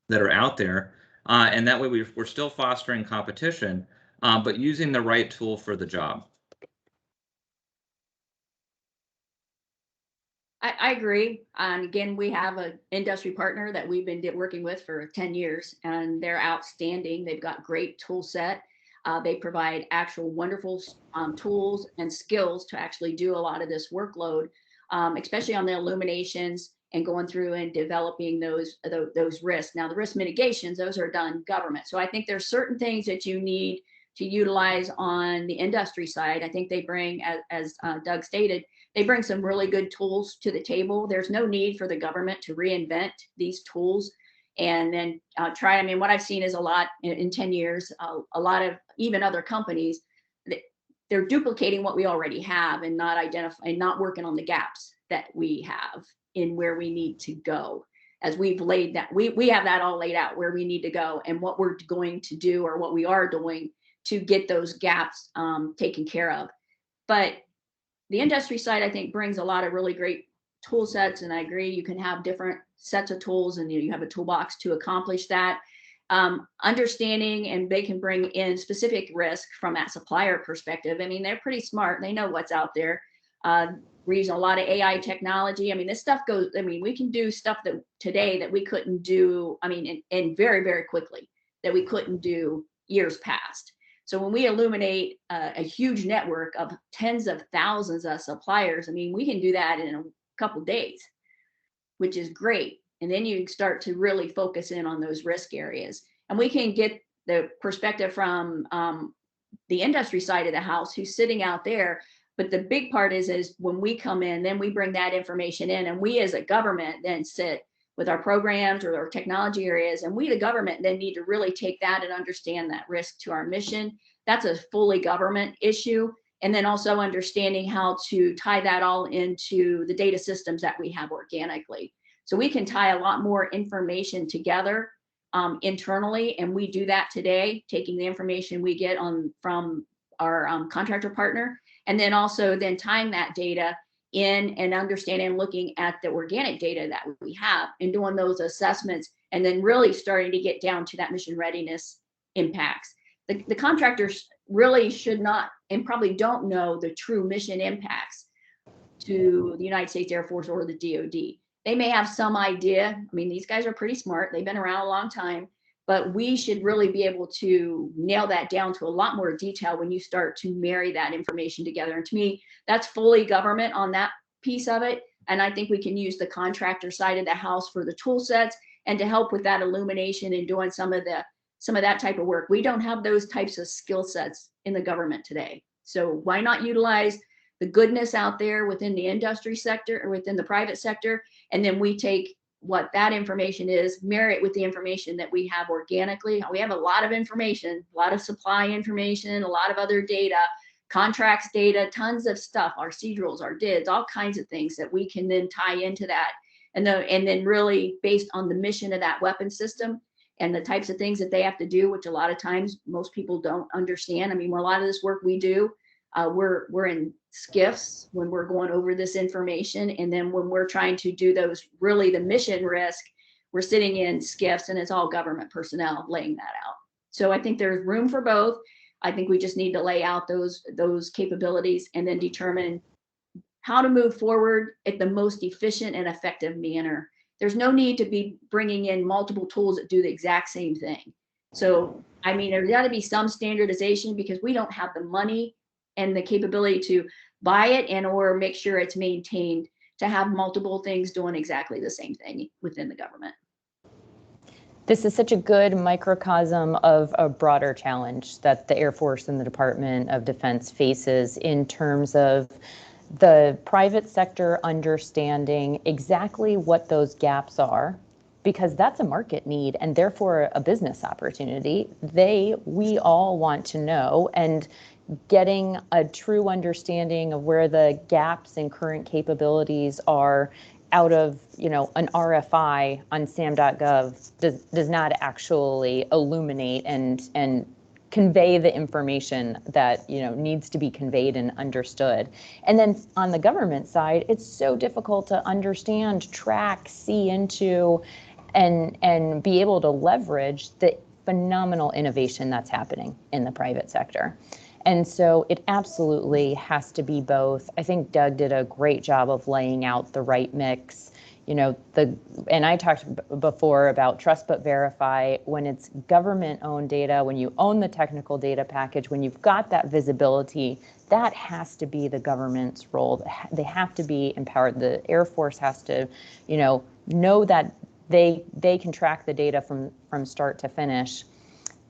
that are out there, and that way we're still fostering competition, but using the right tool for the job. I agree. And again, we have an industry partner that we've been working with for 10 years, and they're outstanding. They've got great tool set. They provide actual wonderful tools and skills to actually do a lot of this workload, especially on the illuminations and going through and developing those risks. Now, the risk mitigations, those are done government. So I think there's certain things that you need to utilize on the industry side. I think they bring, as Doug stated, they bring some really good tools to the table. There's no need for the government to reinvent these tools and then try. I mean, what I've seen is a lot in 10 years, a lot of even other companies, they're duplicating what we already have and not working on the gaps that we have in where we need to go. As we've laid that, we have that all laid out where we need to go and what we're going to do or what we are doing to get those gaps taken care of. But the industry side, I think, brings a lot of really great tool sets, and I agree, you can have different sets of tools and you have a toolbox to accomplish that. Understanding, and they can bring in specific risk from that supplier perspective. I mean, they're pretty smart. They know what's out there. We're using a lot of AI technology. I mean, this stuff goes, I mean, we can do stuff that today that we couldn't do, I mean, and very, very quickly that we couldn't do years past. So when we illuminate a huge network of tens of thousands of suppliers, I mean, we can do that in a couple of days, which is great. And then you start to really focus in on those risk areas. And we can get the perspective from the industry side of the house who's sitting out there. But the big part is when we come in, then we bring that information in, and we as a government then sit with our programs or our technology areas, and we, the government, then need to really take that and understand that risk to our mission. That's a fully government issue. And then also understanding how to tie that all into the data systems that we have organically. So we can tie a lot more information together internally, and we do that today, taking the information we get from our contractor partner, and then also then tying that data in and understanding and looking at the organic data that we have and doing those assessments, and then really starting to get down to that mission readiness impacts. The contractors really should not and probably don't know the true mission impacts to the United States Air Force or the DoD. They may have some idea. I mean, these guys are pretty smart. They've been around a long time, but we should really be able to nail that down to a lot more detail when you start to marry that information together. And to me, that's fully government on that piece of it. And I think we can use the contractor side of the house for the tool sets and to help with that illumination and doing some of that type of work. We don't have those types of skill sets in the government today. So why not utilize the goodness out there within the industry sector or within the private sector? And then we take what that information is, marry it with the information that we have organically. We have a lot of information, a lot of supply information, a lot of other data contracts data, tons of stuff, our procedurals, our DIDs, all kinds of things that we can then tie into that. And then really based on the mission of that weapon system and the types of things that they have to do, which a lot of times most people don't understand. I mean, a lot of this work we do, we're in SCIFs when we're going over this information. And then when we're trying to do those, really the mission risk, we're sitting in SCIFs and it's all government personnel laying that out. So I think there's room for both. I think we just need to lay out those capabilities and then determine how to move forward at the most efficient and effective manner. There's no need to be bringing in multiple tools that do the exact same thing. So, I mean, there's got to be some standardization because we don't have the money and the capability to buy it and or make sure it's maintained to have multiple things doing exactly the same thing within the government. This is such a good microcosm of a broader challenge that the Air Force and the Department of Defense faces in terms of the private sector understanding exactly what those gaps are, because that's a market need and therefore a business opportunity. We all want to know, and getting a true understanding of where the gaps in current capabilities are out of, an RFI on SAM.gov does not actually illuminate and convey the information that needs to be conveyed and understood. And then on the government side, it's so difficult to understand, track, see into, and be able to leverage the phenomenal innovation that's happening in the private sector. And so it absolutely has to be both. I think Doug did a great job of laying out the right mix. And I talked before about trust but verify. When it's government-owned data, when you own the technical data package, when you've got that visibility, that has to be the government's role. They have to be empowered. The Air Force has to, know that they can track the data from start to finish,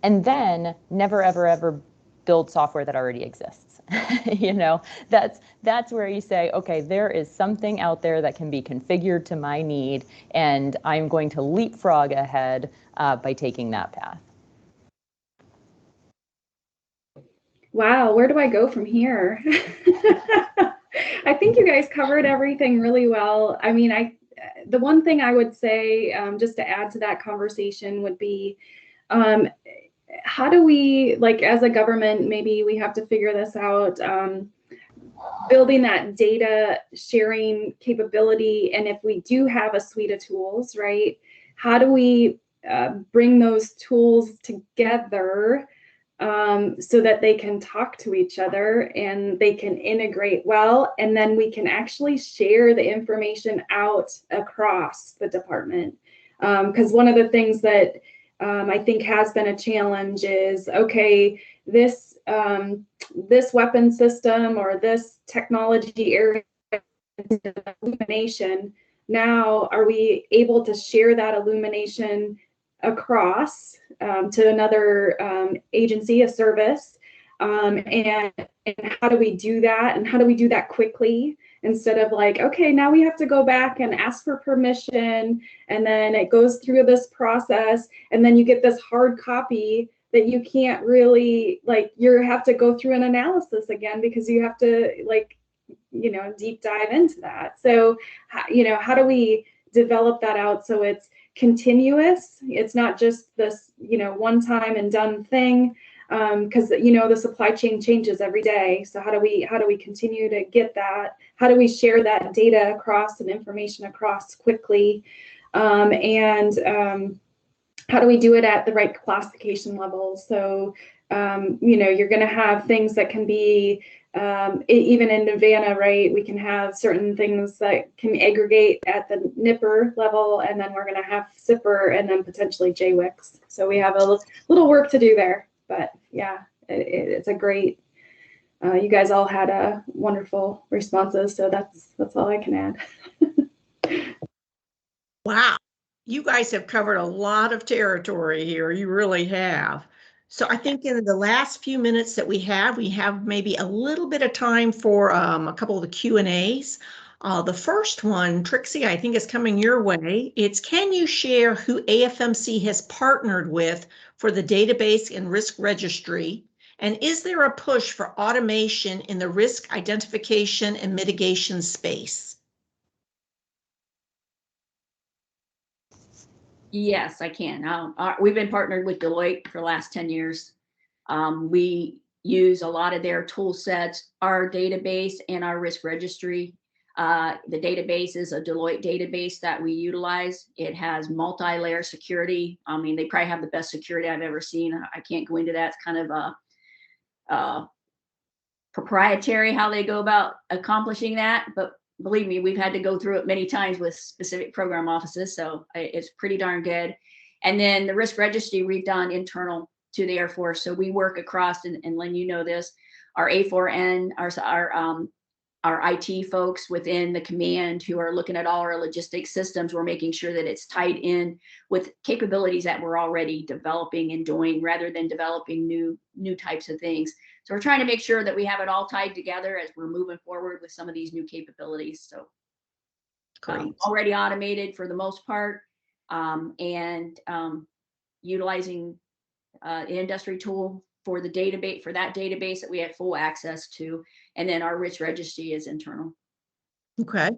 and then never ever build software that already exists. That's where you say, okay, there is something out there that can be configured to my need, and I'm going to leapfrog ahead by taking that path. Wow, where do I go from here? I think you guys covered everything really well. I mean, the one thing I would say, just to add to that conversation, would be, how do we, as a government, maybe we have to figure this out, building that data sharing capability. And if we do have a suite of tools, right, how do we bring those tools together so that they can talk to each other and they can integrate well, and then we can actually share the information out across the department. Because one of the things that I think has been a challenge is, okay, this weapon system or this technology area illumination, now are we able to share that illumination across to another agency, a service, and how do we do that, and how do we do that quickly, instead of okay, now we have to go back and ask for permission, and then it goes through this process, and then you get this hard copy that you can't really, you have to go through an analysis again because you have to deep dive into that. So how do we develop that out so it's continuous? It's not just this one time and done thing, because the supply chain changes every day. So how do we continue to get that? How do we share that data across and information across quickly? And how do we do it at the right classification level? So you're going to have things that can be even in Nevada, right? We can have certain things that can aggregate at the NIPR level, and then we're going to have SIPR and then potentially JWICs. So we have a little work to do there. But yeah, it's a great, you guys all had wonderful responses. So that's all I can add. Wow. You guys have covered a lot of territory here. You really have. So I think in the last few minutes that we have maybe a little bit of time for a couple of the Q&As. The first one, Trixie, I think is coming your way. It's, can you share who AFMC has partnered with for the database and risk registry? And is there a push for automation in the risk identification and mitigation space? Yes, I can. We've been partnered with Deloitte for the last 10 years. We use a lot of their tool sets, our database and our risk registry. The database is a Deloitte database that we utilize. It has multi-layer security. I mean, they probably have the best security I've ever seen. I can't go into that. It's kind of proprietary how they go about accomplishing that. But believe me, we've had to go through it many times with specific program offices. So it's pretty darn good. And then the risk registry we've done internal to the Air Force. So we work across, and Lynn, you know this, our A4N, our IT folks within the command who are looking at all our logistics systems. We're making sure that it's tied in with capabilities that we're already developing and doing rather than developing new types of things. So we're trying to make sure that we have it all tied together as we're moving forward with some of these new capabilities. So already automated for the most part, and utilizing an industry tool for the database, for that database that we have full access to. And then our risk registry is internal. Okay.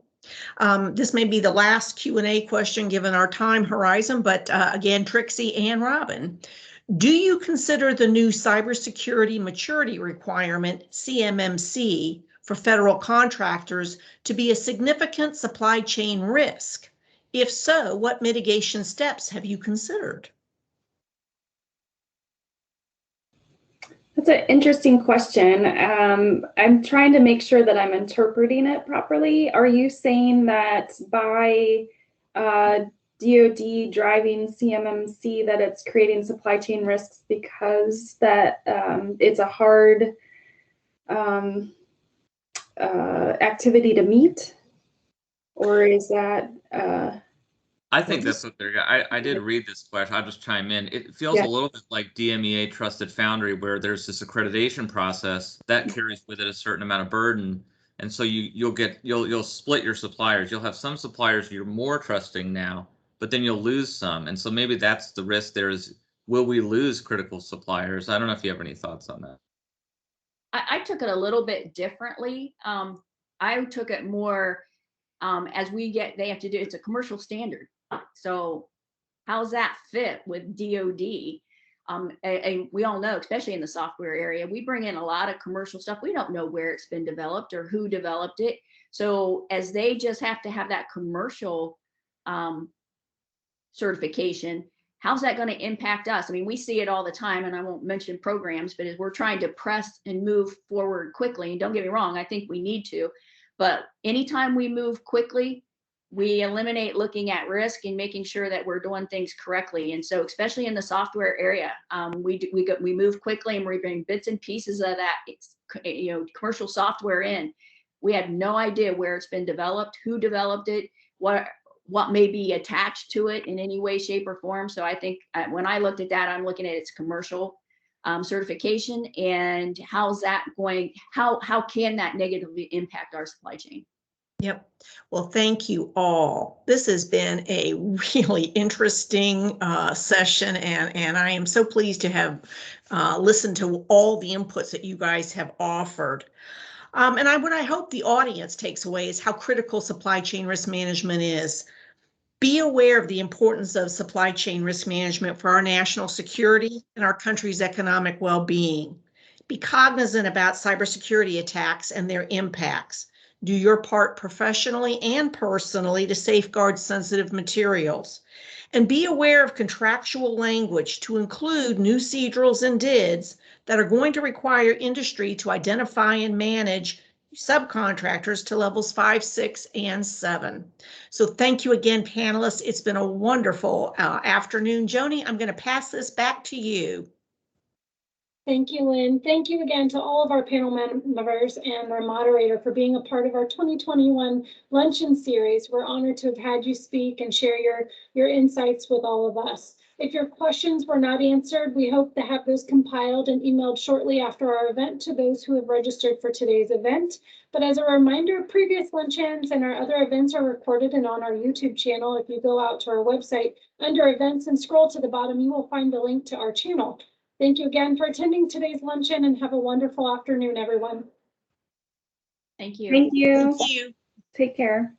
This may be the last Q&A question given our time horizon, but again, Trixie and Robyn, do you consider the new cybersecurity maturity requirement, CMMC, for federal contractors to be a significant supply chain risk? If so, what mitigation steps have you considered? That's an interesting question. I'm trying to make sure that I'm interpreting it properly. Are you saying that by DoD driving CMMC that it's creating supply chain risks because that it's a hard activity to meet? Or is that I think that's what they're. I did read this question. I'll just chime in. It feels a little bit like DMEA Trusted Foundry, where there's this accreditation process that carries with it a certain amount of burden, and so you'll split your suppliers. You'll have some suppliers you're more trusting now, but then you'll lose some, and so maybe that's the risk. There is, will we lose critical suppliers? I don't know if you have any thoughts on that. I took it a little bit differently. I took it more as they have to do. It's a commercial standard. So how's that fit with DoD? And we all know, especially in the software area, we bring in a lot of commercial stuff. We don't know where it's been developed or who developed it. So as they just have to have that commercial certification, how's that going to impact us? I mean, we see it all the time, and I won't mention programs, but as we're trying to press and move forward quickly, and don't get me wrong, I think we need to, but anytime we move quickly, we eliminate looking at risk and making sure that we're doing things correctly. And so, especially in the software area, we move quickly, and we bring bits and pieces of that, commercial software in. We have no idea where it's been developed, who developed it, what may be attached to it in any way, shape, or form. So I think when I looked at that, I'm looking at its commercial certification and how's that going? How can that negatively impact our supply chain? Yep. Well, thank you all. This has been a really interesting session, and I am so pleased to have listened to all the inputs that you guys have offered. And what I hope the audience takes away is how critical supply chain risk management is. Be aware of the importance of supply chain risk management for our national security and our country's economic well-being. Be cognizant about cybersecurity attacks and their impacts. Do your part professionally and personally to safeguard sensitive materials. And be aware of contractual language to include new CEDRLs and DIDs that are going to require industry to identify and manage subcontractors to levels 5, 6, and 7. So thank you again, panelists. It's been a wonderful afternoon. Joni, I'm going to pass this back to you. Thank you, Lynn. Thank you again to all of our panel members and our moderator for being a part of our 2021 Luncheon series. We're honored to have had you speak and share your insights with all of us. If your questions were not answered, we hope to have those compiled and emailed shortly after our event to those who have registered for today's event. But as a reminder, previous luncheons and our other events are recorded and on our YouTube channel. If you go out to our website under events and scroll to the bottom, you will find the link to our channel. Thank you again for attending today's luncheon and have a wonderful afternoon, everyone. Thank you. Thank you. Thank you. Take care.